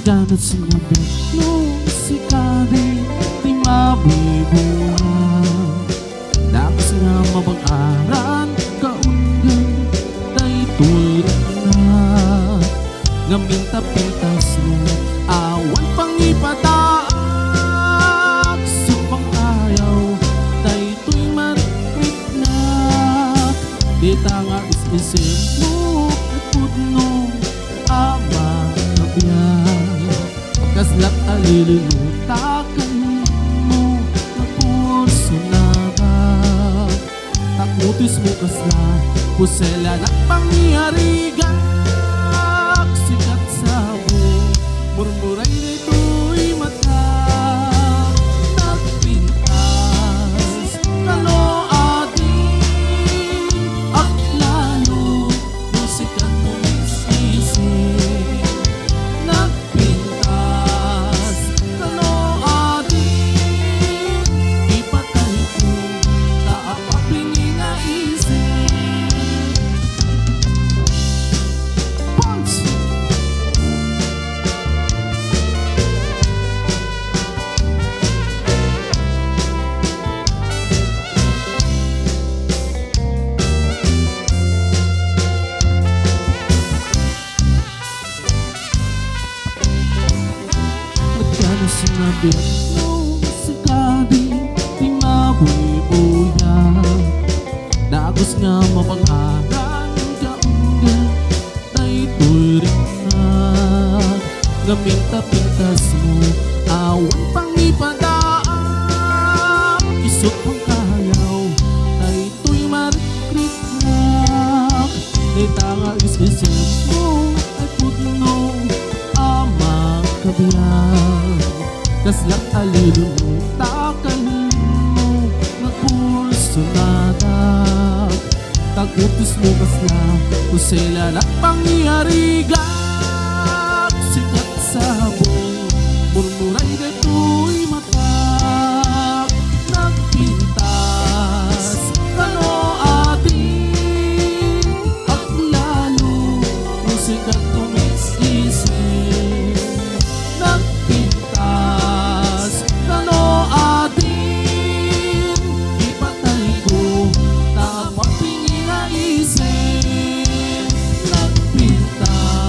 Nagkanat sa gabi nung sikadi di mabibuhay. Dakas nga mabang-aran kaungan daytoy na ngaminta-pintas mo awan pangipadak subang ayaw daytoy mariknak. Di tanga is-isip mo pudno ama kabiyay kaslat alilunutakan mo na pulso naga takutis mo kasla pusela na pangyarigak sikat sabi murmuray nito'y mata nagpintas kaloadi at lalo nung sikat mo isisi nagpintas kaloadi ipatay ko taapapingi na isip Pulse! Nagkano sinabi nung sikadi di mabubuya. Dagos nga mapang-aran kaungan daytoy rinag ngaminta-pintas mo awan pangipadaan isot pang kayaw daytoy marikrik-nak. Di tanga is-isip mo ay pudno ama kabiyay kaslat alilunutakan mo na pulso nadak tagutos mo kasla kusela na pangyarigan